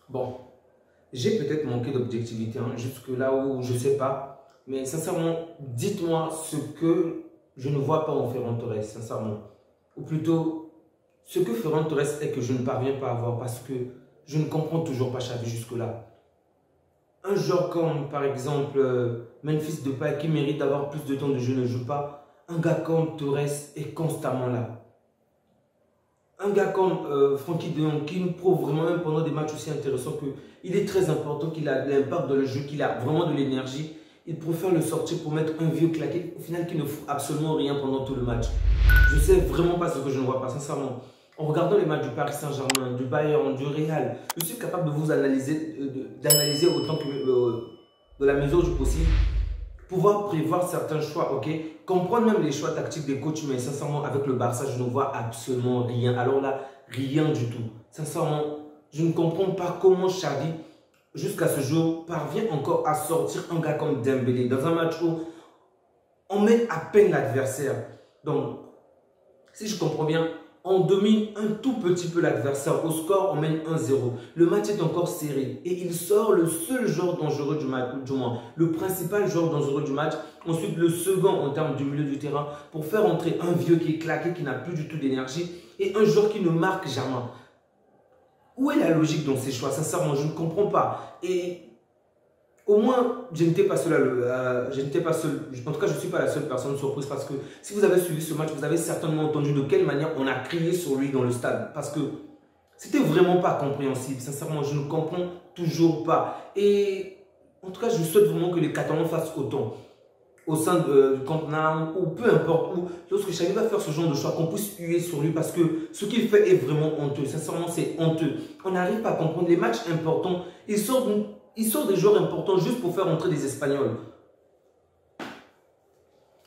Bon, j'ai peut-être manqué d'objectivité, hein, jusque là où je ne sais pas. Mais sincèrement, dites-moi ce que je ne vois pas en Ferran Torres, sincèrement. Ou plutôt, ce que Ferran Torres est que je ne parviens pas à voir parce que je ne comprends toujours pas Xavi jusque-là. Un joueur comme, par exemple, Memphis Depay qui mérite d'avoir plus de temps de jeu ne joue pas. Un gars comme Torres est constamment là. Un gars comme Frenkie de Jong qui nous prouve vraiment, même pendant des matchs aussi intéressants, qu'il est très important, qu'il a de l'impact dans le jeu, qu'il a vraiment de l'énergie. Il préfère le sortir pour mettre un vieux claqué, au final, qui ne fout absolument rien pendant tout le match. Je ne sais vraiment pas ce que je ne vois pas, sincèrement. En regardant les matchs du Paris Saint-Germain, du Bayern, du Real, je suis capable de vous analyser, d'analyser autant que de la mesure du possible, pouvoir prévoir certains choix, ok, comprendre même les choix tactiques des coachs, mais sincèrement, avec le Barça, je ne vois absolument rien. Alors là, rien du tout. Sincèrement, je ne comprends pas comment Xavi, jusqu'à ce jour, parvient encore à sortir un gars comme Dembélé dans un match où on met à peine l'adversaire. Donc, si je comprends bien, on domine un tout petit peu l'adversaire. Au score, on mène 1-0. Le match est encore serré. Et il sort le seul joueur dangereux du match, du moins, le principal joueur dangereux du match. Ensuite, le second en termes du milieu du terrain pour faire entrer un vieux qui est claqué, qui n'a plus du tout d'énergie. Et un joueur qui ne marque jamais. Où est la logique dans ces choix? Sincèrement, je ne comprends pas. Et au moins, je n'étais pas seul, en tout cas, je ne suis pas la seule personne surprise parce que si vous avez suivi ce match, vous avez certainement entendu de quelle manière on a crié sur lui dans le stade parce que c'était vraiment pas compréhensible. Sincèrement, je ne comprends toujours pas. Et en tout cas, je souhaite vraiment que les Catalans fassent autant au sein du Camp Nou ou peu importe où, lorsque Xavi va faire ce genre de choix, qu'on puisse huer sur lui parce que ce qu'il fait est vraiment honteux. Sincèrement, c'est honteux. On n'arrive pas à comprendre les matchs importants. Il sort des joueurs importants juste pour faire entrer des Espagnols.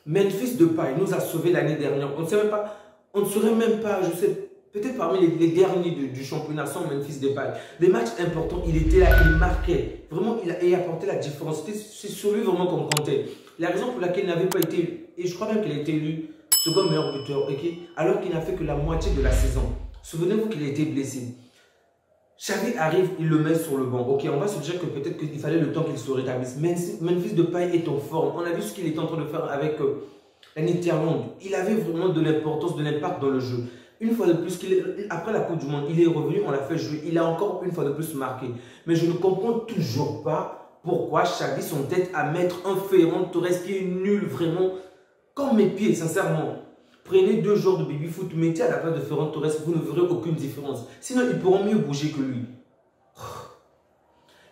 Memphis Depay nous a sauvés l'année dernière. On ne sait même pas, on ne serait même pas, je sais, peut-être parmi les derniers du championnat sans Memphis Depay. Des matchs importants, il était là, il marquait. Vraiment, il apportait la différence. C'est sur lui vraiment qu'on comptait. La raison pour laquelle il n'avait pas été, et je crois même qu'il a été élu second meilleur buteur, okay, alors qu'il n'a fait que la moitié de la saison. Souvenez-vous qu'il a été blessé. Xavi arrive, il le met sur le banc. Ok, on va se dire que peut-être qu'il fallait le temps qu'il se rétablisse. Memphis Depay est en forme. On a vu ce qu'il était en train de faire avec la Netherlands. Il avait vraiment de l'importance, de l'impact dans le jeu. Une fois de plus, après la Coupe du Monde, il est revenu, on l'a fait jouer. Il a encore une fois de plus marqué. Mais je ne comprends toujours pas pourquoi Xavi s'entête à mettre un Ferran Torres qui est nul, vraiment, comme mes pieds, sincèrement. Prenez 2 joueurs de baby-foot, mettez à la place de Ferran Torres, vous ne verrez aucune différence. Sinon, ils pourront mieux bouger que lui.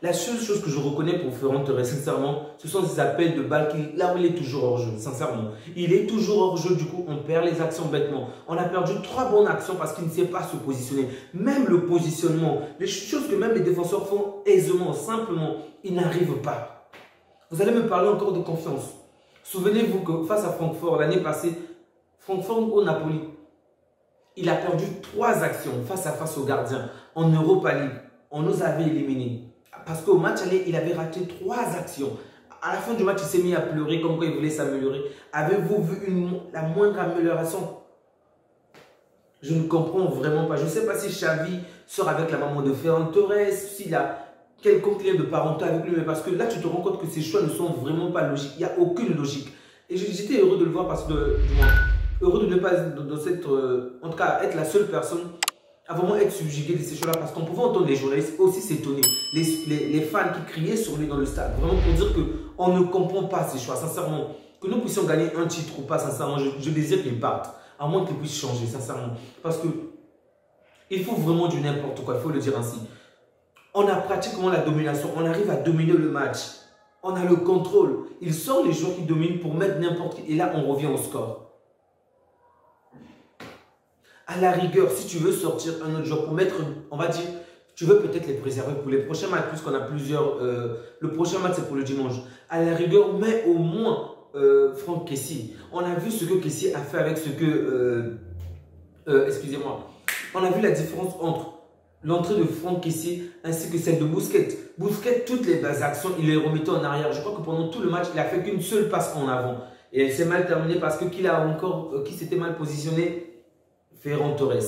La seule chose que je reconnais pour Ferran Torres, sincèrement, ce sont ces appels de balles là où il est toujours hors jeu, sincèrement. Il est toujours hors jeu, du coup, on perd les actions bêtement. On a perdu 3 bonnes actions parce qu'il ne sait pas se positionner. Même le positionnement, les choses que même les défenseurs font aisément, simplement, ils n'arrivent pas. Vous allez me parler encore de confiance. Souvenez-vous que face à Francfort, l'année passée, Francfort au Napoli, il a perdu 3 actions face à face au gardien. En Europa League, on nous avait éliminés. Parce qu'au match aller, il avait raté 3 actions. À la fin du match, il s'est mis à pleurer comme quoi il voulait s'améliorer. Avez-vous vu la moindre amélioration? Je ne comprends vraiment pas. Je ne sais pas si Xavi sort avec la maman de Ferran Torres, s'il a quelconque lien de parenté avec lui. Mais parce que là, tu te rends compte que ces choix ne sont vraiment pas logiques. Il n'y a aucune logique. Et j'étais heureux de le voir parce que, heureux de ne pas, en tout cas, être la seule personne à vraiment être subjugué de ces choses-là parce qu'on pouvait entendre les journalistes aussi s'étonner, les fans qui criaient sur lui dans le stade, vraiment pour dire qu'on ne comprend pas ces choix, sincèrement. Que nous puissions gagner un titre ou pas, sincèrement, je désire qu'ils partent, à moins qu'ils puissent changer, sincèrement. Parce que il faut vraiment du n'importe quoi, il faut le dire ainsi. On a pratiquement la domination, on arrive à dominer le match, on a le contrôle. Il sort les joueurs qui dominent pour mettre n'importe qui, et là on revient au score. À la rigueur, si tu veux sortir un autre joueur pour mettre, on va dire, tu veux peut-être les préserver pour les prochains matchs, puisqu'on a plusieurs. Le prochain match, c'est pour le dimanche. À la rigueur, mais au moins, Franck Kessie. On a vu ce que Kessie a fait avec ce que. Excusez-moi. On a vu la différence entre l'entrée de Franck Kessie ainsi que celle de Busquets. Busquets, toutes les actions, il les remettait en arrière. Je crois que pendant tout le match, il n'a fait qu'une seule passe en avant. Et elle s'est mal terminée parce que qui s'était mal positionné? Ferran Torres.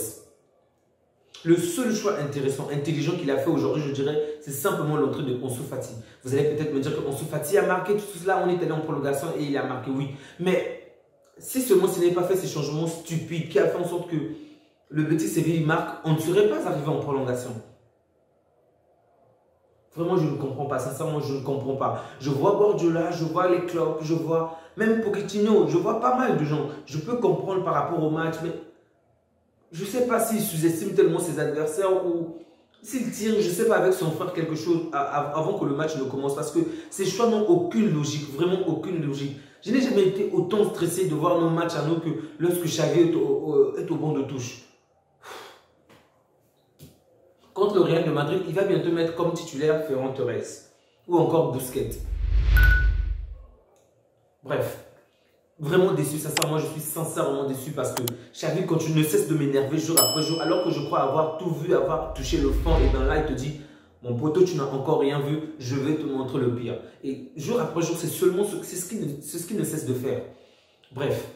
Le seul choix intéressant, intelligent qu'il a fait aujourd'hui, je dirais, c'est simplement l'entrée de Ansu Fati. Vous allez peut-être me dire que Ansu Fati a marqué tout cela, on est allé en prolongation et il a marqué, oui. Mais si seulement ce n'est pas fait ces changements stupides qui a fait en sorte que le Betis Séville marque, on ne serait pas arrivé en prolongation. Vraiment, je ne comprends pas. Sincèrement, je ne comprends pas. Je vois Guardiola, je vois les clubs, je vois même Pochettino, je vois pas mal de gens. Je peux comprendre par rapport au match, mais je ne sais pas s'il sous-estime tellement ses adversaires ou s'il tire, je ne sais pas, avec son frère quelque chose avant que le match ne commence. Parce que ces choix n'ont aucune logique, vraiment aucune logique. Je n'ai jamais été autant stressé de voir nos matchs à nous que lorsque Xavi est au banc de touche. Contre le Real de Madrid, il va bientôt mettre comme titulaire Ferran Torres ou encore Busquets. Bref, vraiment déçu, sincèrement, je suis sincèrement déçu parce que Xavi continue, ne cesse de m'énerver jour après jour, alors que je crois avoir tout vu, avoir touché le fond, et bien là, il te dit, mon poteau, tu n'as encore rien vu, je vais te montrer le pire. Et jour après jour, c'est seulement ce qu'il ne cesse de faire. Bref,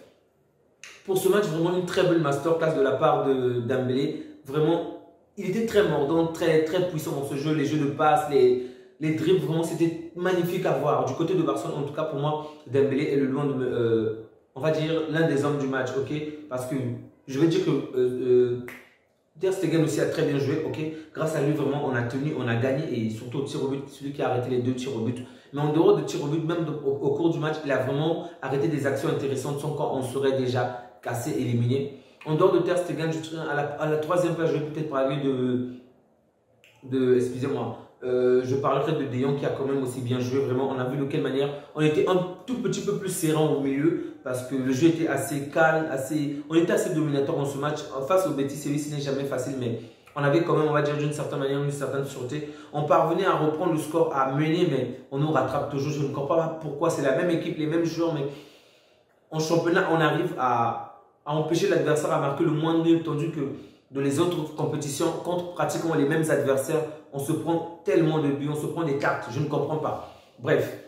pour ce match, vraiment une très belle masterclass de la part de Dembélé, vraiment. Il était très mordant, très puissant dans ce jeu, les jeux de passe, les dribbles, vraiment c'était magnifique à voir. Du côté de Barcelone, en tout cas pour moi, Dembélé est le loin de on va dire l'un des hommes du match, ok? Parce que je vais dire que Ter Stegen aussi a très bien joué, ok? Grâce à lui, vraiment, on a tenu, on a gagné et surtout au tir au but, celui qui a arrêté les 2 tirs au but. Mais en dehors de tirs au but, même au cours du match, il a vraiment arrêté des actions intéressantes sans quoi on serait déjà cassé, éliminé. En dehors de Ter Stegen, à la 3e page, je vais peut-être parler excusez-moi, je parlerai de De Jong qui a quand même aussi bien joué. Vraiment, on a vu de quelle manière on était un tout petit peu plus serein au milieu parce que le jeu était assez calme, on était assez dominateur dans ce match. Face au Betis Séville, ce n'est jamais facile, mais on avait quand même, on va dire d'une certaine manière, une certaine sûreté. On parvenait à reprendre le score, à mener, mais on nous rattrape toujours. Je ne comprends pas pourquoi. C'est la même équipe, les mêmes joueurs, mais en championnat, on arrive à empêcher l'adversaire à marquer le moins de buts, tandis que dans les autres compétitions, contre pratiquement les mêmes adversaires, on se prend tellement de buts, on se prend des cartes, je ne comprends pas. Bref,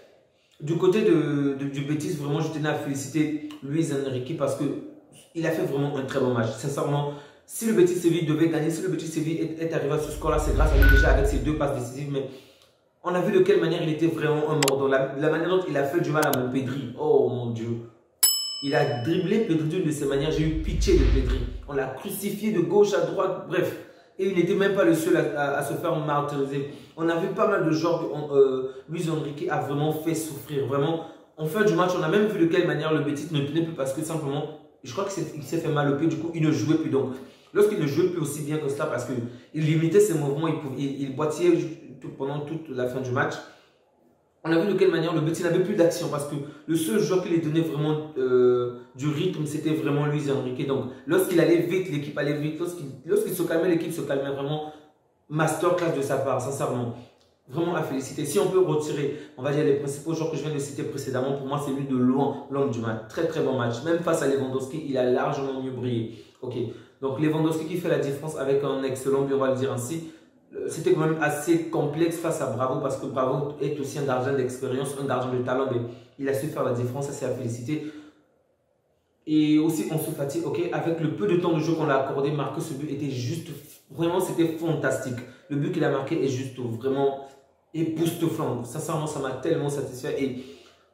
du côté du Betis, vraiment, je tenais à féliciter Luis Enrique parce qu'il a fait vraiment un très bon match. Sincèrement, si le Betis Séville devait gagner, si le Betis Séville est arrivé à ce score-là, c'est grâce à lui déjà avec ses 2 passes décisives, mais on a vu de quelle manière il était vraiment un mordant. La manière dont il a fait du mal à mon Pedri, oh mon Dieu. Il a dribblé Pedri d'une de ses manières. J'ai eu pitié de Pedri. On l'a crucifié de gauche à droite. Bref. Et il n'était même pas le seul à se faire martyriser. On a vu pas mal de joueurs que Luis Enrique a vraiment fait souffrir. Vraiment, en fin du match, on a même vu de quelle manière le Betis ne tenait plus parce que simplement, je crois qu'il s'est fait mal au pied. Du coup, il ne jouait plus. Donc, lorsqu'il ne jouait plus aussi bien que cela parce qu'il limitait ses mouvements, il boitillait pendant toute la fin du match. On a vu de quelle manière le Betis n'avait plus d'action parce que le seul joueur qui lui donnait vraiment du rythme, c'était vraiment Luis Enrique. Donc, lorsqu'il allait vite, l'équipe allait vite. Lorsqu'il se calmait, l'équipe se calmait vraiment. Masterclass de sa part, sincèrement. Vraiment à féliciter. Si on peut retirer, on va dire, les principaux joueurs que je viens de citer précédemment, pour moi, c'est lui de loin l'homme du match. Très bon match. Même face à Lewandowski, il a largement mieux brillé. Ok. Donc, Lewandowski qui fait la différence avec un excellent but, on va le dire ainsi. C'était quand même assez complexe face à Bravo parce que Bravo est aussi un gardien d'expérience, un gardien de talent, mais il a su faire la différence, ça c'est à féliciter. Et aussi Ansu Fati, ok, avec le peu de temps de jeu qu'on a accordé, marquer ce but était juste, vraiment c'était fantastique. Le but qu'il a marqué est juste vraiment époustouflant. Sincèrement, ça m'a tellement satisfait et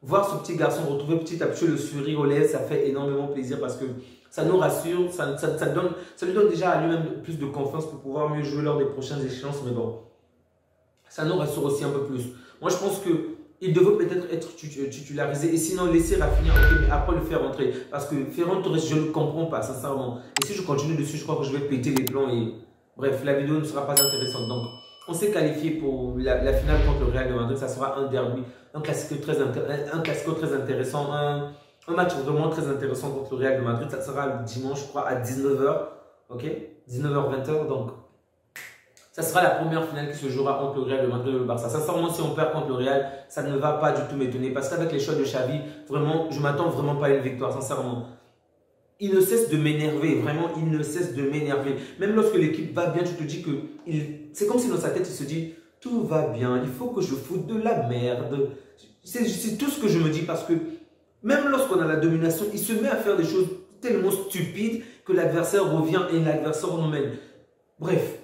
voir ce petit garçon retrouver petit à petit le sourire aux lèvres, ça fait énormément plaisir parce que ça nous rassure, ça lui donne déjà à lui-même plus de confiance pour pouvoir mieux jouer lors des prochaines échéances. Mais bon, ça nous rassure aussi un peu plus. Moi, je pense qu'il devrait peut-être être titularisé et sinon laisser Rafinha, ok, mais après le faire rentrer. Parce que Ferran Torres, je ne le comprends pas, sincèrement. Et si je continue dessus, je crois que je vais péter les plombs et bref, la vidéo ne sera pas intéressante. Donc, on s'est qualifié pour la finale contre le Real de Madrid. Ça sera un derby, un classico très intéressant, un match vraiment très intéressant contre le Real de Madrid. Ça sera le dimanche, je crois, à 19 h. Ok, 19 h-20 h. Donc, ça sera la première finale qui se jouera entre le Real de Madrid et le Barça. Sincèrement, si on perd contre le Real, ça ne va pas du tout m'étonner. Parce qu'avec les choix de Xavi, vraiment, je ne m'attends vraiment pas à une victoire, sincèrement. Il ne cesse de m'énerver, vraiment, il ne cesse de m'énerver. Même lorsque l'équipe va bien, tu te dis que c'est comme si dans sa tête, il se dit tout va bien, il faut que je foute de la merde. C'est tout ce que je me dis parce que même lorsqu'on a la domination, il se met à faire des choses tellement stupides que l'adversaire revient et l'adversaire nous mène. Bref,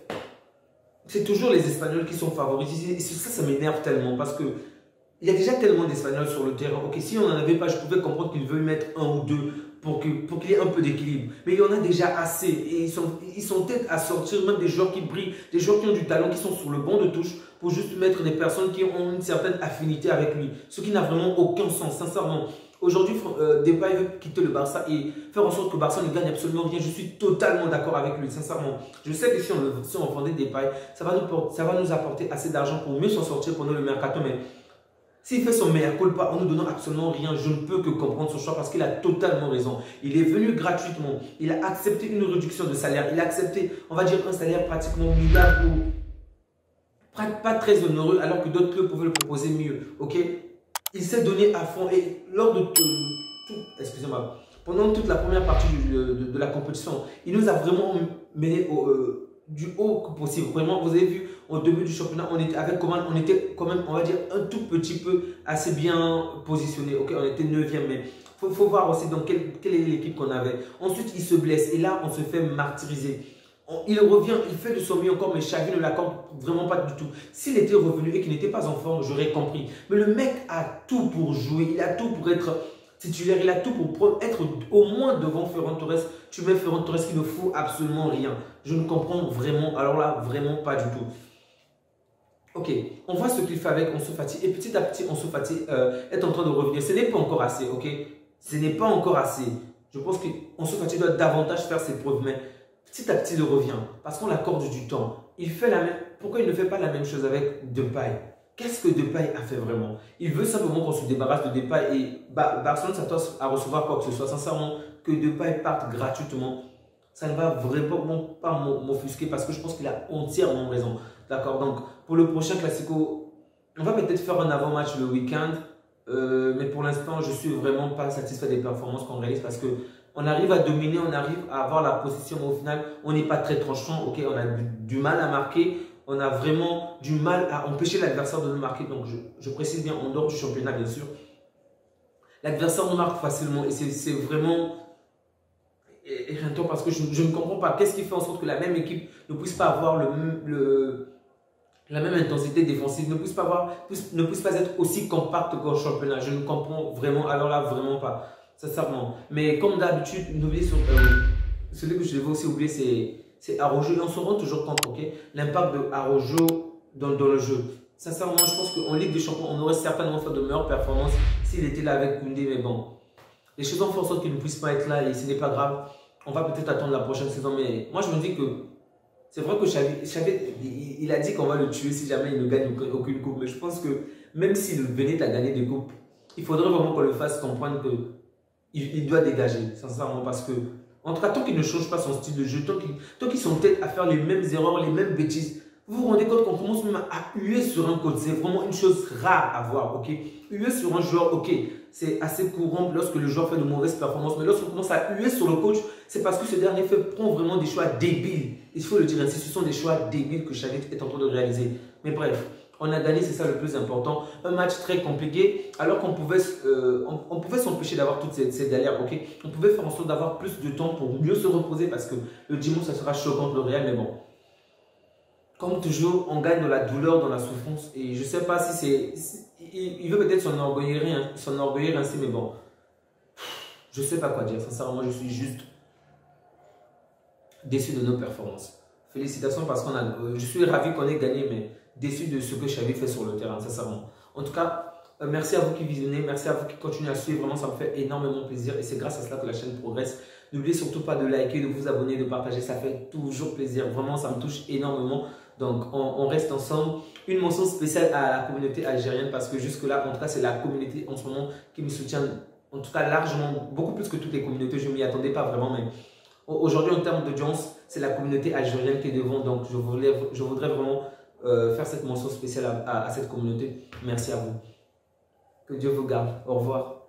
c'est toujours les Espagnols qui sont favorisés. Et ça m'énerve tellement parce que il y a déjà tellement d'Espagnols sur le terrain. Ok, si on n'en avait pas, je pouvais comprendre qu'ils veulent mettre un ou deux pour qu'il y ait un peu d'équilibre. Mais il y en a déjà assez. Et ils sont peut-être à sortir même des joueurs qui brillent, des joueurs qui ont du talent, qui sont sur le banc de touche, pour juste mettre des personnes qui ont une certaine affinité avec lui. Ce qui n'a vraiment aucun sens, sincèrement. Aujourd'hui, Depay veut quitter le Barça et faire en sorte que le Barça ne gagne absolument rien. Je suis totalement d'accord avec lui, sincèrement. Je sais que si on vendait Depay, ça va nous apporter assez d'argent pour mieux s'en sortir pendant le mercato. Mais s'il fait son mea culpa en nous donnant absolument rien, je ne peux que comprendre son choix parce qu'il a totalement raison. Il est venu gratuitement, il a accepté une réduction de salaire, il a accepté, on va dire, un salaire pratiquement minable ou pas très onéreux alors que d'autres clubs pouvaient le proposer mieux. Ok, il s'est donné à fond et lors de excusez-moi, pendant toute la première partie de la compétition, il nous a vraiment mené du haut que possible. Vraiment, vous avez vu, au début du championnat, on était on était quand même, on va dire, un tout petit peu assez bien positionné. Ok, on était 9e, mais il faut voir aussi dans quelle est l'équipe qu'on avait. Ensuite, il se blesse et là, on se fait martyriser. Il revient, il fait de son mieux encore, mais Xavi ne l'accorde vraiment pas du tout. S'il était revenu et qu'il n'était pas en forme, j'aurais compris. Mais le mec a tout pour jouer, il a tout pour être titulaire, il a tout pour être au moins devant Ferran Torres. Tu mets Ferran Torres qui ne fout absolument rien. Je ne comprends vraiment, alors là, vraiment pas du tout. Ok, on voit ce qu'il fait avec Ansu Fati et petit à petit, Ansu Fati est en train de revenir. Ce n'est pas encore assez, ok? Ce n'est pas encore assez. Je pense qu'Ansu Fati doit davantage faire ses preuves, mais petit à petit, il revient parce qu'on l'accorde du temps. Il fait la même. Pourquoi il ne fait pas la même chose avec Depay? Qu'est-ce que Depay a fait vraiment? Il veut simplement qu'on se débarrasse de Depay et Barcelone s'attend à recevoir quoi que ce soit. Sincèrement, que Depay parte gratuitement, ça ne va vraiment pas m'offusquer parce que je pense qu'il a entièrement raison. D'accord? Donc, pour le prochain Classico, on va peut-être faire un avant-match le week-end. Mais pour l'instant, je ne suis vraiment pas satisfait des performances qu'on réalise parce que on arrive à dominer, on arrive à avoir la possession, mais au final, on n'est pas très tranchant. Ok, on a du mal à marquer, on a vraiment du mal à empêcher l'adversaire de nous marquer. Donc, je précise bien, en dehors du championnat, bien sûr. L'adversaire nous marque facilement et c'est vraiment éreintant parce que je ne comprends pas. Qu'est-ce qui fait en sorte que la même équipe ne puisse pas avoir la même intensité défensive, ne puisse pas être aussi compacte qu'au championnat. Je ne comprends vraiment, alors là, vraiment pas. Sincèrement. Mais comme d'habitude, n'oubliez sur celui que je devais aussi oublier, c'est Araujo. Et on se rend toujours compte, ok, l'impact de Araujo dans le jeu. Sincèrement, je pense qu'en Ligue des Champions, on aurait certainement fait de meilleures performances s'il était là avec Koundé. Mais bon, les choses ont fait en sorte qu'il ne puisse pas être là et ce n'est pas grave. On va peut-être attendre la prochaine saison. Mais moi, je me dis que c'est vrai que Xavi, il a dit qu'on va le tuer si jamais il ne gagne aucune coupe. Mais je pense que même s'il venait à gagner des coupes, il faudrait vraiment qu'on le fasse comprendre que il doit dégager, sincèrement, parce que, en tout cas, tant qu'il ne change pas son style de jeu, tant qu'ils sont peut-être à faire les mêmes erreurs, les mêmes bêtises, vous vous rendez compte qu'on commence même à huer sur un coach. C'est vraiment une chose rare à voir, ok? Huer sur un joueur, ok, c'est assez courant lorsque le joueur fait de mauvaises performances, mais lorsqu'on commence à huer sur le coach, c'est parce que ce dernier prend vraiment des choix débiles. Il faut le dire ainsi, ce sont des choix débiles que Xavi est en train de réaliser. Mais bref, on a gagné, c'est ça le plus important. Un match très compliqué, alors qu'on pouvait s'empêcher d'avoir toutes ces galères, ok? On pouvait faire en sorte d'avoir plus de temps pour mieux se reposer parce que le dimanche, ça sera chaud contre le Real, mais bon. Comme toujours, on gagne dans la douleur, dans la souffrance. Et je ne sais pas si c'est... Il veut peut-être s'enorgueillir ainsi, mais bon. Je ne sais pas quoi dire. Sincèrement, je suis juste déçu de nos performances. Félicitations parce qu'on a... je suis ravi qu'on ait gagné, mais déçu de ce que Xavi fait sur le terrain, sincèrement. En tout cas, merci à vous qui visionnez, merci à vous qui continuez à suivre. Vraiment, ça me fait énormément plaisir et c'est grâce à cela que la chaîne progresse. N'oubliez surtout pas de liker, de vous abonner, de partager. Ça fait toujours plaisir. Vraiment, ça me touche énormément. Donc, on reste ensemble. Une mention spéciale à la communauté algérienne parce que jusque-là, en tout cas, c'est la communauté en ce moment qui me soutient, en tout cas largement, beaucoup plus que toutes les communautés. Je ne m'y attendais pas vraiment, mais aujourd'hui, en termes d'audience, c'est la communauté algérienne qui est devant. Donc, je voudrais vraiment faire cette mention spéciale à cette communauté. Merci à vous. Que Dieu vous garde. Au revoir.